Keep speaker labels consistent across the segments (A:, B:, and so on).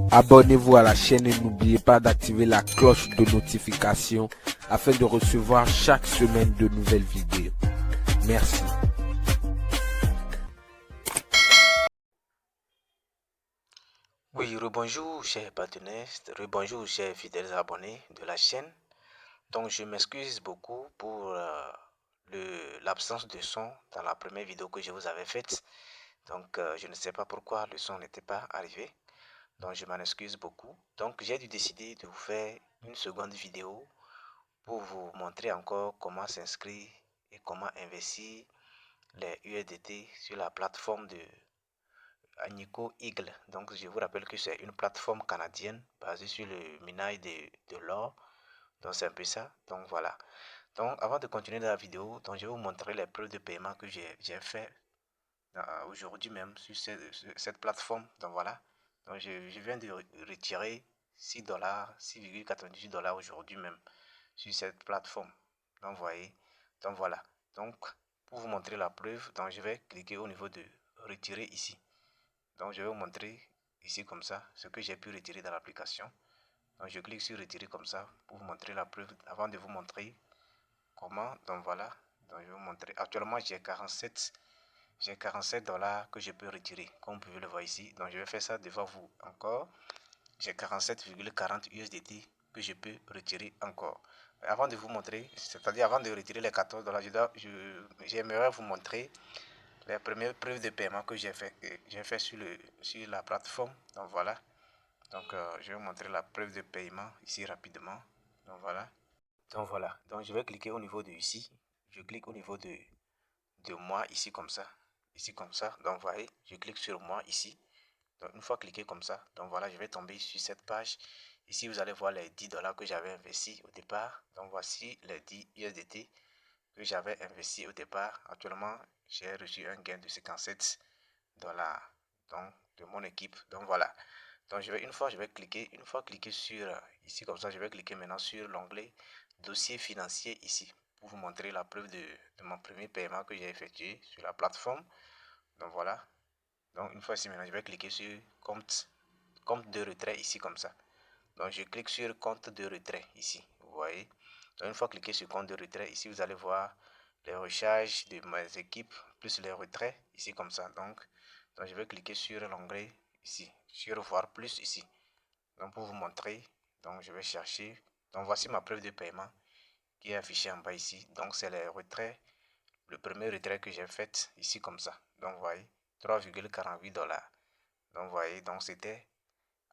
A: Abonnez-vous à la chaîne et n'oubliez pas d'activer la cloche de notification afin de recevoir chaque semaine de nouvelles vidéos. Merci.
B: Oui, rebonjour chers partenaires, rebonjour chers fidèles abonnés de la chaîne. Donc je m'excuse beaucoup pour l'absence de son dans la première vidéo que je vous avais faite. Donc je ne sais pas pourquoi le son n'était pas arrivé. Donc je m'en excuse beaucoup. Donc j'ai dû décider de vous faire une seconde vidéo pour vous montrer encore comment s'inscrire et comment investir les USDT sur la plateforme de Agnico Eagle. Donc je vous rappelle que c'est une plateforme canadienne basée sur le minage de l'or. Donc c'est un peu ça. Donc voilà. Donc avant de continuer dans la vidéo, donc, je vais vous montrer les preuves de paiement que j'ai fait aujourd'hui même sur cette plateforme. Donc voilà. Donc je viens de retirer 6 dollars, 6,98 $ aujourd'hui même sur cette plateforme. Donc vous voyez. Donc voilà. Donc pour vous montrer la preuve, donc je vais cliquer au niveau de retirer ici. Donc je vais vous montrer ici comme ça ce que j'ai pu retirer dans l'application. Donc je clique sur retirer comme ça pour vous montrer la preuve avant de vous montrer comment. Donc voilà. Donc je vais vous montrer. Actuellement j'ai 47 dollars que je peux retirer comme vous pouvez le voir ici. Donc je vais faire ça devant vous encore. J'ai 47,40 USDT que je peux retirer encore. Avant de vous montrer, c'est-à-dire avant de retirer les 14 dollars, j'aimerais vous montrer les premières preuves de paiement que j'ai fait sur la plateforme. Donc voilà. Donc je vais vous montrer la preuve de paiement ici rapidement. Donc voilà. Donc voilà. Donc je vais cliquer au niveau de ici. Je clique au niveau de moi ici comme ça. Ici comme ça. Donc vous voyez, je clique sur moi ici. Donc une fois cliqué comme ça, donc voilà, je vais tomber sur cette page. Ici vous allez voir les 10 dollars que j'avais investi au départ. Donc voici les 10 USDT que j'avais investi au départ. Actuellement, j'ai reçu un gain de 57 dollars donc de mon équipe. Donc voilà. Donc une fois cliquer sur ici comme ça, je vais cliquer maintenant sur l'onglet dossier financier ici pour vous montrer la preuve de mon premier paiement que j'ai effectué sur la plateforme. Donc voilà. Donc une fois ici maintenant, je vais cliquer sur compte de retrait ici comme ça. Donc je clique sur compte de retrait ici. Vous voyez. Donc une fois cliqué sur compte de retrait ici, vous allez voir les recharges de mes équipes plus les retraits ici comme ça. Donc je vais cliquer sur l'onglet ici, sur voir plus ici. Donc pour vous montrer, donc je vais chercher. Donc voici ma preuve de paiement qui est affichée en bas ici. Donc c'est les retraits, le premier retrait que j'ai fait ici comme ça. Donc vous voyez, 3,48 $. Donc vous voyez, donc c'était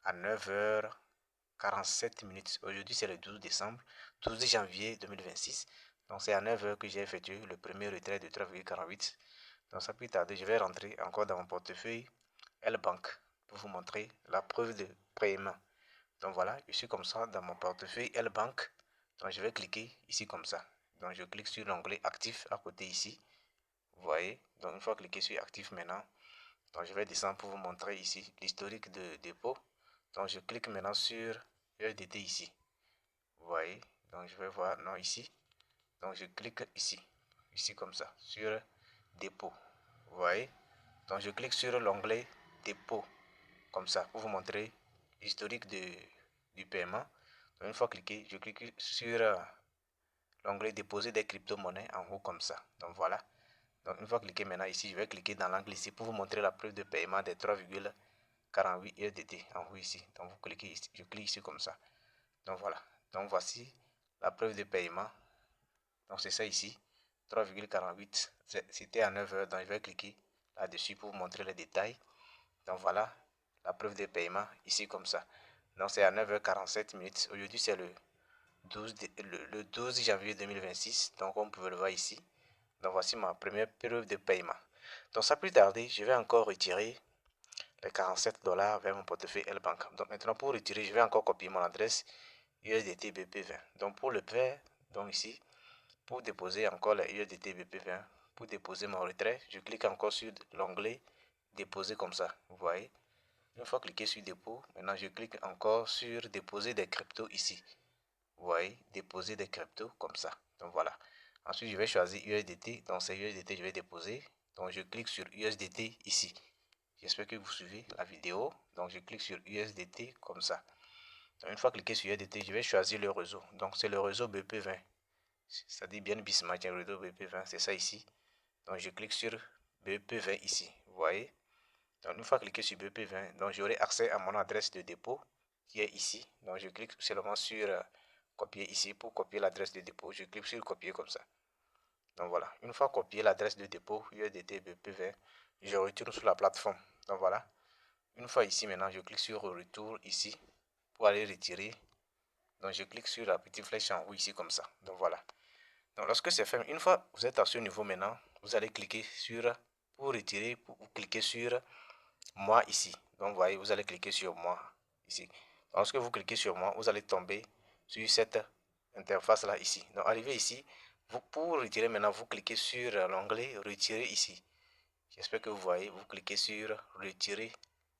B: à 9h47 minutes. Aujourd'hui c'est le 12 décembre, 12 janvier 2026. Donc c'est à 9h que j'ai effectué le premier retrait de 3,48. Donc ça plus tarder, je vais rentrer encore dans mon portefeuille L-Bank pour vous montrer la preuve de paiement. Donc voilà, je suis comme ça dans mon portefeuille L-Bank. Donc je vais cliquer ici comme ça. Donc je clique sur l'onglet actif à côté ici. Vous voyez, donc une fois cliqué sur actif maintenant, donc je vais descendre pour vous montrer ici l'historique de dépôt. Donc je clique maintenant sur USDT ici. Vous voyez, donc je vais voir non ici. Donc je clique ici, ici comme ça, sur dépôt. Vous voyez, donc je clique sur l'onglet dépôt comme ça pour vous montrer l'historique du paiement. Donc une fois cliqué, je clique sur l'onglet déposer des crypto-monnaies en haut comme ça. Donc voilà. Donc une fois cliqué maintenant ici, je vais cliquer dans l'angle ici pour vous montrer la preuve de paiement des 3,48 USDT en haut ici. Donc vous cliquez ici, je clique ici comme ça. Donc voilà. Donc voici la preuve de paiement. Donc c'est ça ici. 3,48. C'était à 9h. Donc je vais cliquer là-dessus pour vous montrer les détails. Donc voilà la preuve de paiement ici comme ça. Donc c'est à 9h47 minutes. Aujourd'hui c'est le 12 janvier 2026. Donc comme vous pouvez le voir ici. Donc voici ma première preuve de paiement. Donc sans plus tarder, je vais encore retirer les 47 dollars vers mon portefeuille L-Bank. Donc maintenant pour retirer, je vais encore copier mon adresse USDT BP20. Donc pour le faire, donc ici, pour déposer encore les USDT BP20, pour déposer mon retrait, je clique encore sur l'onglet déposer comme ça. Vous voyez. Une fois cliqué sur dépôt, maintenant je clique encore sur déposer des cryptos ici. Vous voyez, déposer des cryptos comme ça. Donc voilà. Ensuite, je vais choisir USDT. Donc c'est USDT, je vais déposer. Donc je clique sur USDT ici. J'espère que vous suivez la vidéo. Donc je clique sur USDT comme ça. Donc, une fois cliqué sur USDT, je vais choisir le réseau. Donc c'est le réseau BP20. C'est-à-dire bien Bismarck, un réseau BP20, c'est ça ici. Donc je clique sur BP20 ici. Vous voyez. Donc une fois cliqué sur BP20, donc j'aurai accès à mon adresse de dépôt qui est ici. Donc je clique seulement sur copier ici pour copier l'adresse de dépôt. Je clique sur copier comme ça. Donc voilà, une fois copié l'adresse de dépôt USDT BP20, je retourne sur la plateforme. Donc voilà, une fois ici maintenant, je clique sur retour ici pour aller retirer. Donc je clique sur la petite flèche en haut ici comme ça. Donc voilà. Donc lorsque c'est fait, une fois vous êtes à ce niveau maintenant, vous allez cliquer sur pour retirer, vous cliquez sur moi ici. Donc vous voyez, vous allez cliquer sur moi ici. Lorsque vous cliquez sur moi, vous allez tomber sur cette interface là ici. Donc arrivé ici, pour retirer maintenant, vous cliquez sur l'onglet retirer ici. J'espère que vous voyez, vous cliquez sur retirer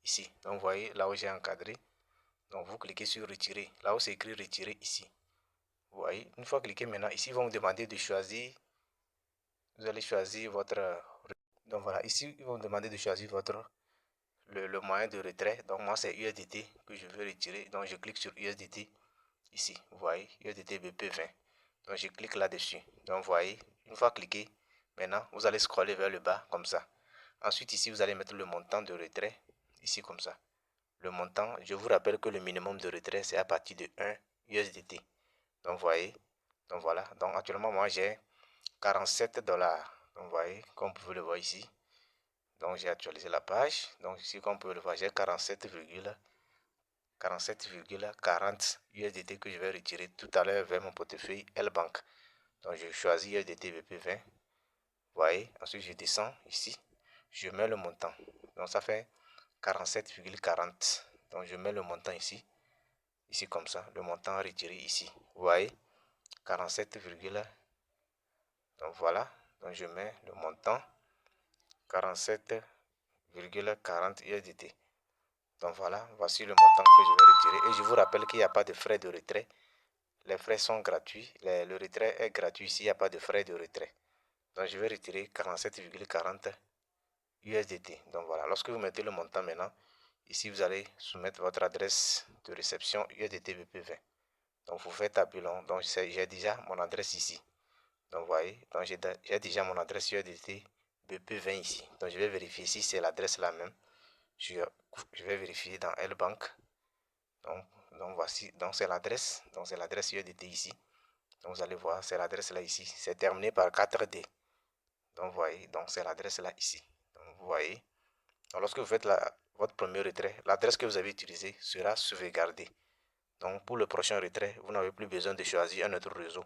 B: ici. Donc vous voyez là où j'ai encadré. Donc vous cliquez sur retirer, là où c'est écrit retirer ici. Vous voyez, une fois cliqué maintenant, ici ils vont vous demander de choisir. Vous allez choisir votre. Donc voilà, ici ils vont vous demander de choisir votre le moyen de retrait. Donc moi c'est USDT que je veux retirer. Donc je clique sur USDT ici. Vous voyez, USDT BP20. Donc je clique là-dessus. Donc vous voyez, une fois cliqué, maintenant vous allez scroller vers le bas comme ça. Ensuite ici vous allez mettre le montant de retrait ici comme ça. Le montant, je vous rappelle que le minimum de retrait c'est à partir de 1 USDT. Donc vous voyez, donc voilà. Donc actuellement moi j'ai 47 dollars. Donc vous voyez, comme vous pouvez le voir ici. Donc j'ai actualisé la page. Donc ici comme vous pouvez le voir, j'ai 47,40 USDT que je vais retirer tout à l'heure vers mon portefeuille L-Bank. Donc je choisis USDT BP20. Vous voyez, ensuite je descends ici. Je mets le montant. Donc ça fait 47,40. Donc je mets le montant ici. Ici comme ça, le montant retiré ici. Vous voyez, 47, donc voilà. Donc je mets le montant 47,40 USDT. Donc voilà, voici le montant que je vais retirer. Et je vous rappelle qu'il n'y a pas de frais de retrait. Les frais sont gratuits. Le retrait est gratuit ici, il n'y a pas de frais de retrait. Donc je vais retirer 47,40 USDT. Donc voilà, lorsque vous mettez le montant maintenant, ici vous allez soumettre votre adresse de réception USDT BP20. Donc vous faites tapulon. Donc j'ai déjà mon adresse ici. Donc vous voyez, donc j'ai déjà mon adresse USDT BP20 ici. Donc je vais vérifier si c'est l'adresse la même. Je vais vérifier dans L-Bank. Donc voici, donc c'est l'adresse. Donc c'est l'adresse USDT ici. Donc vous allez voir, c'est l'adresse là ici. C'est terminé par 4D. Donc vous voyez, donc c'est l'adresse là ici. Donc vous voyez. Donc lorsque vous faites votre premier retrait, l'adresse que vous avez utilisée sera sauvegardée. Donc pour le prochain retrait, vous n'avez plus besoin de choisir un autre réseau.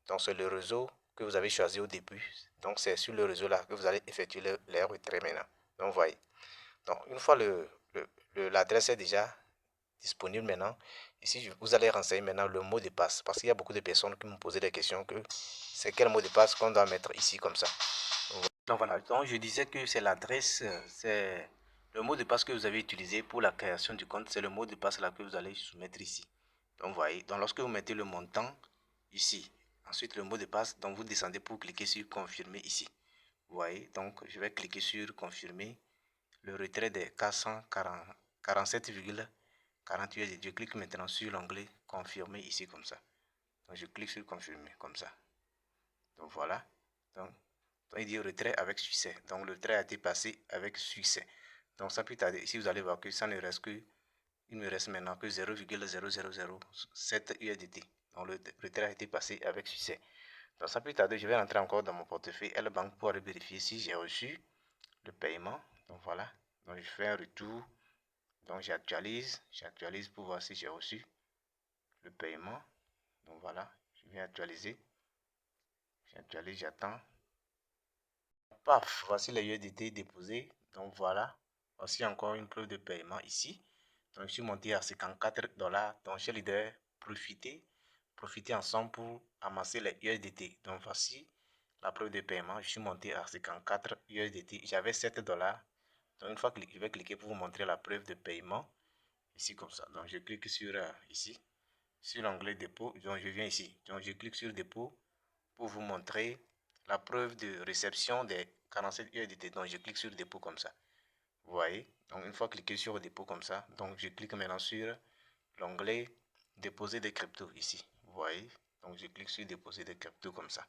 B: Donc c'est le réseau que vous avez choisi au début. Donc c'est sur le réseau là que vous allez effectuer les retraits maintenant. Donc vous voyez. Donc une fois l'adresse est déjà disponible maintenant, ici vous allez renseigner maintenant le mot de passe. Parce qu'il y a beaucoup de personnes qui me posaient des questions que c'est quel mot de passe qu'on doit mettre ici comme ça. Donc voilà, donc je disais que c'est l'adresse, c'est le mot de passe que vous avez utilisé pour la création du compte, c'est le mot de passe là que vous allez soumettre ici. Donc vous voyez, donc lorsque vous mettez le montant ici, ensuite le mot de passe, donc vous descendez pour cliquer sur confirmer ici. Vous voyez, donc je vais cliquer sur confirmer le retrait des 447,48. Je clique maintenant sur l'onglet confirmer ici comme ça. Donc je clique sur confirmer comme ça. Donc voilà. Donc il dit retrait avec succès. Donc le retrait a été passé avec succès. Donc sans plus tarder, ici vous allez voir que ça ne reste que, il me reste maintenant que 0,0007 USDT. Donc le retrait a été passé avec succès. Donc sans plus tarder, je vais rentrer encore dans mon portefeuille L-Bank pour aller vérifier si j'ai reçu le paiement. Donc voilà. Donc je fais un retour. Donc j'actualise pour voir si j'ai reçu le paiement. Donc voilà, je viens actualiser. J'actualise, j'attends. Paf, voici les USDT déposés. Donc voilà, voici encore une preuve de paiement ici. Donc je suis monté à 54 dollars. Donc j'ai l'idée profiter ensemble pour amasser les USDT. Donc voici la preuve de paiement. Je suis monté à 54 USDT. J'avais 7 dollars. Donc une fois que je vais cliquer pour vous montrer la preuve de paiement. Ici comme ça. Donc je clique sur ici, sur l'onglet dépôt. Donc je viens ici. Donc je clique sur dépôt pour vous montrer la preuve de réception des 47 USDT. Donc je clique sur dépôt comme ça. Vous voyez, donc une fois cliqué sur dépôt comme ça, donc je clique maintenant sur l'onglet déposer des cryptos ici. Vous voyez, donc je clique sur déposer des cryptos comme ça.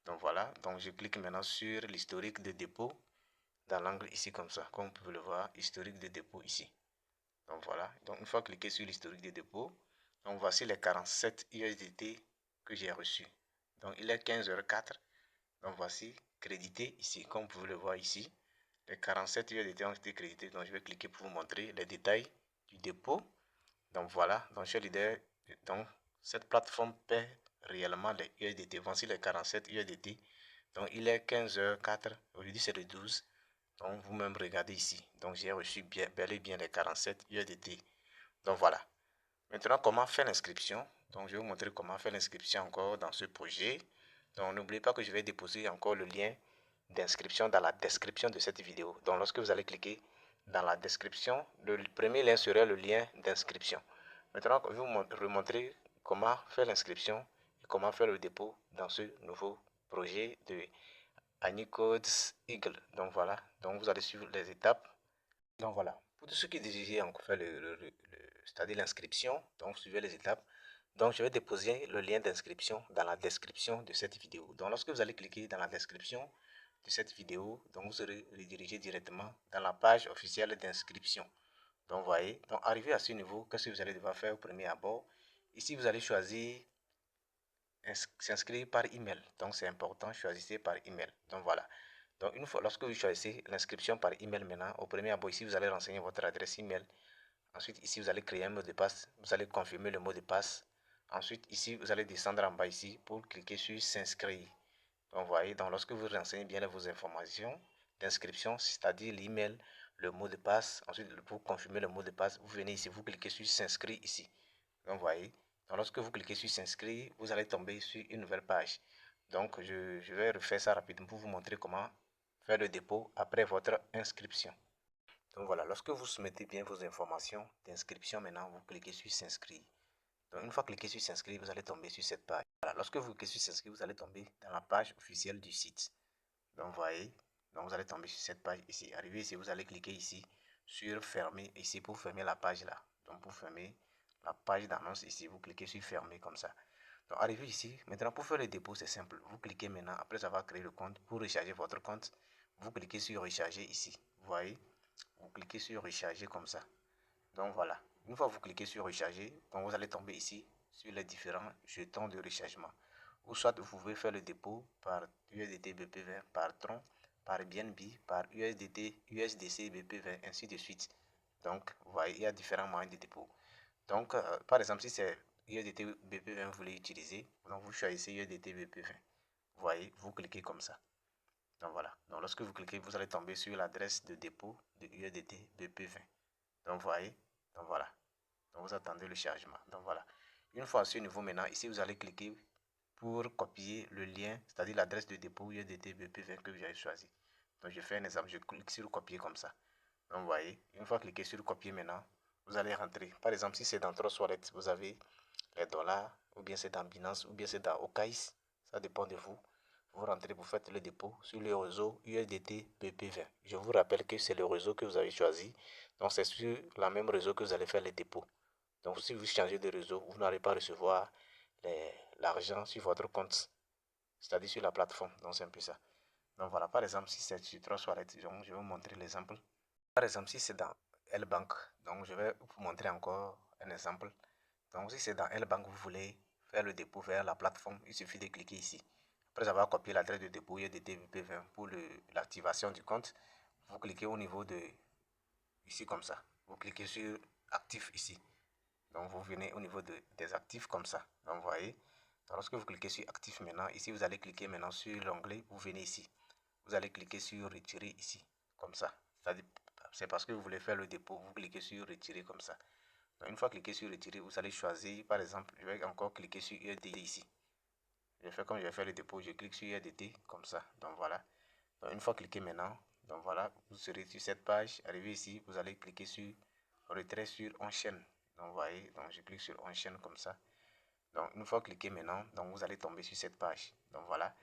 B: Donc voilà, donc je clique maintenant sur l'historique de dépôt dans l'angle ici comme ça, comme vous pouvez le voir, historique de dépôt ici. Donc voilà, donc une fois cliqué sur l'historique de dépôt, donc voici les 47 USDT que j'ai reçus. Donc il est 15h04. Donc voici crédité ici, comme vous pouvez le voir ici. Les 47 USDT ont été crédités. Donc je vais cliquer pour vous montrer les détails du dépôt. Donc voilà, donc cher leader, donc cette plateforme paie réellement les USDT. Voici les 47 USDT. Donc il est 15h04, aujourd'hui c'est le 12. Donc vous-même regardez ici. Donc j'ai reçu bel et bien les 47 USDT. Donc voilà. Maintenant, comment faire l'inscription? Donc je vais vous montrer comment faire l'inscription encore dans ce projet. Donc n'oubliez pas que je vais déposer encore le lien d'inscription dans la description de cette vidéo. Donc lorsque vous allez cliquer dans la description, le premier lien serait le lien d'inscription. Maintenant, je vais vous montrer comment faire l'inscription et comment faire le dépôt dans ce nouveau projet de Anycodes Eagle. Donc voilà, donc vous allez suivre les étapes. Donc voilà, pour tous ceux qui désirent encore faire c'est-à-dire l'inscription, donc suivez les étapes. Donc je vais déposer le lien d'inscription dans la description de cette vidéo. Donc lorsque vous allez cliquer dans la description de cette vidéo, donc vous serez redirigé directement dans la page officielle d'inscription. Donc voyez, donc arrivé à ce niveau, qu'est-ce que vous allez devoir faire au premier abord? Ici vous allez choisir s'inscrire par email. Donc c'est important, choisissez par email. Donc voilà. Donc une fois, lorsque vous choisissez l'inscription par email maintenant, au premier abord ici, vous allez renseigner votre adresse email. Ensuite ici, vous allez créer un mot de passe. Vous allez confirmer le mot de passe. Ensuite ici, vous allez descendre en bas ici pour cliquer sur s'inscrire. Donc vous voyez, donc lorsque vous renseignez bien vos informations d'inscription, c'est-à-dire l'email, le mot de passe, ensuite pour confirmer le mot de passe, vous venez ici, vous cliquez sur s'inscrire ici. Donc vous voyez, donc lorsque vous cliquez sur s'inscrire, vous allez tomber sur une nouvelle page. Donc je vais refaire ça rapidement pour vous montrer comment faire le dépôt après votre inscription. Donc voilà, lorsque vous soumettez bien vos informations d'inscription, maintenant vous cliquez sur s'inscrire. Donc une fois cliqué sur s'inscrire, vous allez tomber sur cette page. Voilà, lorsque vous cliquez sur s'inscrire, vous allez tomber dans la page officielle du site. Donc vous voyez, donc vous allez tomber sur cette page ici. Arrivé ici, vous allez cliquer ici sur fermer ici pour fermer la page là. Donc pour fermer la page d'annonce ici, vous cliquez sur fermer comme ça. Donc arrivé ici, maintenant pour faire le dépôt, c'est simple. Vous cliquez maintenant, après avoir créé le compte, pour recharger votre compte, vous cliquez sur recharger ici. Vous voyez, vous cliquez sur recharger comme ça. Donc voilà, une fois que vous cliquez sur recharger, donc vous allez tomber ici sur les différents jetons de rechargement. Ou soit vous pouvez faire le dépôt par USDT BP20, par Tron, par BNB, par USDT, USDC BP20, ainsi de suite. Donc, vous voyez, il y a différents moyens de dépôt. Donc, par exemple, si c'est USDT BP20 vous voulez utiliser, donc vous choisissez USDT BP20. Vous voyez, vous cliquez comme ça. Donc voilà. Donc lorsque vous cliquez, vous allez tomber sur l'adresse de dépôt de USDT BP20. Donc vous voyez, donc voilà. Donc vous attendez le chargement. Donc voilà. Une fois à ce niveau maintenant, ici vous allez cliquer pour copier le lien, c'est-à-dire l'adresse de dépôt USDT BP20 que vous avez choisi. Donc je fais un exemple, je clique sur copier comme ça. Donc vous voyez, une fois cliqué sur copier maintenant, vous allez rentrer. Par exemple, si c'est dans Trust Wallet, vous avez les dollars, ou bien c'est dans Binance, ou bien c'est dans Okais, ça dépend de vous. Vous rentrez, vous faites le dépôt sur le réseau USDT BP20. Je vous rappelle que c'est le réseau que vous avez choisi. Donc c'est sur le même réseau que vous allez faire les dépôts. Donc si vous changez de réseau, vous n'allez pas recevoir l'argent sur votre compte, c'est-à-dire sur la plateforme. Donc c'est un peu ça. Donc voilà, par exemple, si c'est sur Trust Wallet, je vais vous montrer l'exemple. Par exemple, si c'est dans L-Bank, donc je vais vous montrer encore un exemple. Donc si c'est dans L-Bank, vous voulez faire le dépôt vers la plateforme, il suffit de cliquer ici. Après avoir copié l'adresse de dépôt USDT-BP20 pour l'activation du compte, vous cliquez au niveau de ici comme ça. Vous cliquez sur actif ici. Donc vous venez au niveau des actifs comme ça. Donc vous voyez. Donc, lorsque vous cliquez sur actif maintenant, ici vous allez cliquer maintenant sur l'onglet, vous venez ici. Vous allez cliquer sur retirer ici, comme ça. C'est parce que vous voulez faire le dépôt, vous cliquez sur retirer comme ça. Donc une fois cliqué sur retirer, vous allez choisir, par exemple, je vais encore cliquer sur USDT ici. Je fais comme je vais faire le dépôt, je clique sur USDT comme ça. Donc voilà. Donc une fois cliqué maintenant, donc voilà, vous serez sur cette page. Arrivé ici, vous allez cliquer sur retrait sur enchaîne. Donc vous voyez, donc je clique sur enchaîne comme ça. Donc une fois cliqué maintenant, donc vous allez tomber sur cette page. Donc voilà.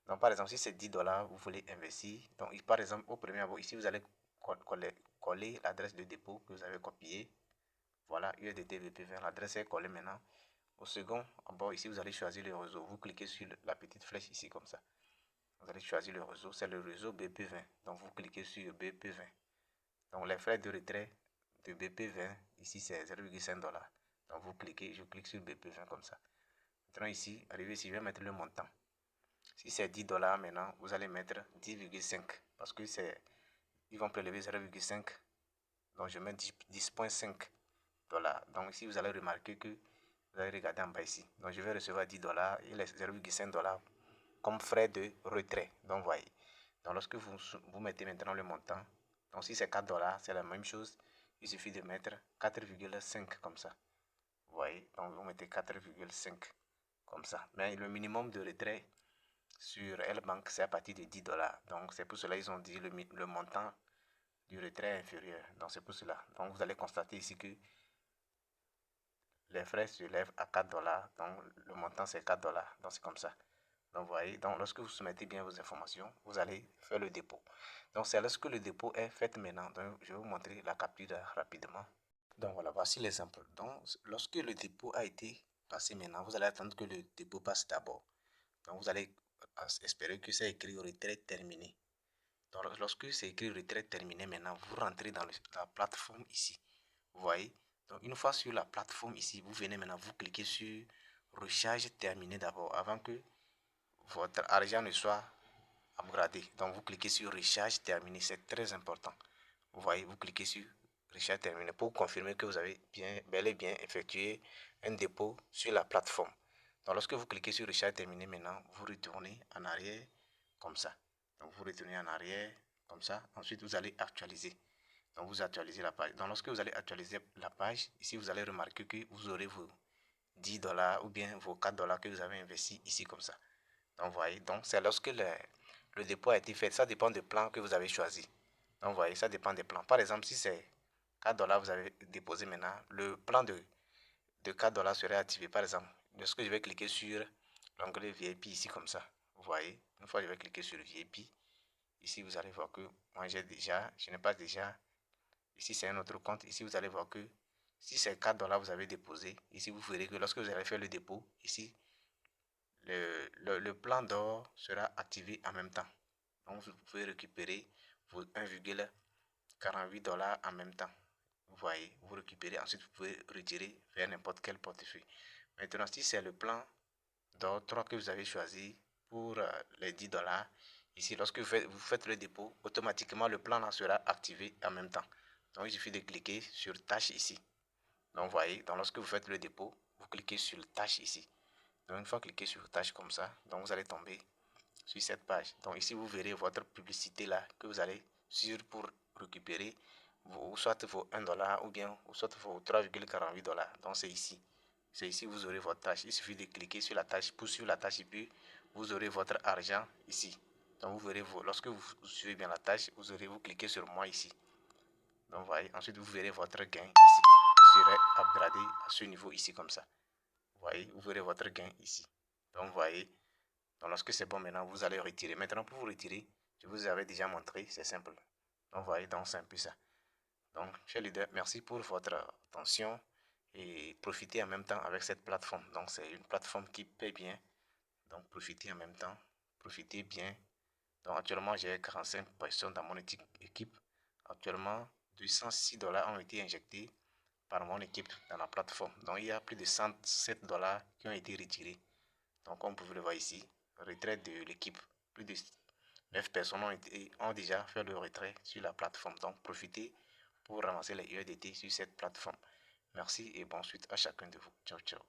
B: Donc par exemple, si c'est $10, vous voulez investir. Donc par exemple, au premier abord, ici, vous allez coller l'adresse de dépôt que vous avez copiée. Voilà, USDT BP20, l'adresse est collée maintenant. Au second, en bas ici, vous allez choisir le réseau. Vous cliquez sur la petite flèche ici comme ça. Vous allez choisir le réseau, c'est le réseau BP20. Donc vous cliquez sur BP20. Donc les frais de retrait de BP20, ici c'est 0,5$. Donc vous cliquez, je clique sur BP20 comme ça. Maintenant ici, arrivé ici, je vais mettre le montant. Si c'est 10$ maintenant, vous allez mettre 10,5 parce que c'est, ils vont prélever 0,5. Donc je mets 10,5$. Donc ici, vous allez remarquer que vous allez regarder en bas ici. Donc je vais recevoir 10$, il est 0,5$ comme frais de retrait. Donc voyez. Donc lorsque vous mettez maintenant le montant, donc si c'est 4$, c'est la même chose. Il suffit de mettre 4,5 comme ça. Vous voyez, donc vous mettez 4,5 comme ça. Mais le minimum de retrait sur L-Bank, c'est à partir de 10$. Donc c'est pour cela qu'ils ont dit le montant du retrait est inférieur. Donc c'est pour cela. Donc vous allez constater ici que les frais se lèvent à 4$. Donc le montant c'est 4$. Donc c'est comme ça. Donc vous voyez, donc lorsque vous soumettez bien vos informations, vous allez faire le dépôt. Donc c'est lorsque le dépôt est fait maintenant. Donc je vais vous montrer la capture rapidement. Donc voilà, voici l'exemple. Donc lorsque le dépôt a été passé maintenant, vous allez attendre que le dépôt passe d'abord. Donc vous allez espérer que c'est écrit retrait terminé. Donc lorsque c'est écrit retrait terminé maintenant, vous rentrez dans la plateforme ici. Vous voyez. Donc une fois sur la plateforme ici, vous venez maintenant, vous cliquez sur recharge terminé d'abord avant que votre argent ne soit upgradé. Donc vous cliquez sur recharge terminé, c'est très important. Vous voyez, vous cliquez sur recharge terminé pour confirmer que vous avez bel et bien effectué un dépôt sur la plateforme. Donc lorsque vous cliquez sur recharge terminé maintenant, vous retournez en arrière comme ça. Donc vous retournez en arrière comme ça. Ensuite vous allez actualiser. Donc vous actualisez la page. Donc lorsque vous allez actualiser la page, ici vous allez remarquer que vous aurez vos 10$ ou bien vos 4$ que vous avez investi ici comme ça. Donc, vous voyez, donc c'est lorsque le dépôt a été fait. Ça dépend du plan que vous avez choisi. Donc, vous voyez, ça dépend des plans. Par exemple, si c'est 4$, vous avez déposé maintenant, le plan de 4$ serait activé. Par exemple, lorsque je vais cliquer sur l'onglet VIP ici comme ça, vous voyez, une fois je vais cliquer sur VIP, ici vous allez voir que moi je n'ai pas déjà, ici c'est un autre compte. Ici vous allez voir que si c'est 4$, vous avez déposé. Ici vous verrez que lorsque vous allez faire le dépôt, ici le plan d'or sera activé en même temps. Donc vous pouvez récupérer vos 1,48$ en même temps. Vous voyez, vous récupérez, ensuite vous pouvez retirer vers n'importe quel portefeuille. Maintenant, si c'est le plan d'or 3 que vous avez choisi pour les 10$, ici lorsque vous faites le dépôt, automatiquement le plan sera activé en même temps. Donc il suffit de cliquer sur tâche ici. Donc vous voyez, donc lorsque vous faites le dépôt, vous cliquez sur tâche ici. Donc une fois cliqué sur tâche comme ça, donc vous allez tomber sur cette page. Donc ici vous verrez votre publicité là que vous allez suivre pour récupérer soit vos 1$ ou bien soit vos 3,48$. Donc c'est ici. C'est ici vous aurez votre tâche. Il suffit de cliquer sur la tâche, poursuivre la tâche et puis vous aurez votre argent ici. Donc vous verrez, lorsque vous suivez bien la tâche, vous cliquez sur moi ici. Donc vous voyez, ensuite vous verrez votre gain ici. Vous serez upgradé à ce niveau ici comme ça. Vous voyez, vous verrez votre gain ici. Donc, vous voyez, donc lorsque c'est bon, maintenant, vous allez retirer. Maintenant, pour vous retirer, je vous avais déjà montré, c'est simple. Donc, vous voyez, donc c'est un peu ça. Donc, chers leaders, merci pour votre attention et profitez en même temps avec cette plateforme. Donc, c'est une plateforme qui paie bien. Donc, profitez en même temps. Profitez bien. Donc, actuellement, j'ai 45 personnes dans mon équipe. Actuellement, 206$ ont été injectés par mon équipe dans la plateforme. Donc, il y a plus de 107$ qui ont été retirés. Donc, comme vous pouvez le voir ici, retrait de l'équipe. Plus de 9 personnes ont déjà fait le retrait sur la plateforme. Donc, profitez pour ramasser les USDT sur cette plateforme. Merci et bonne suite à chacun de vous. Ciao, ciao.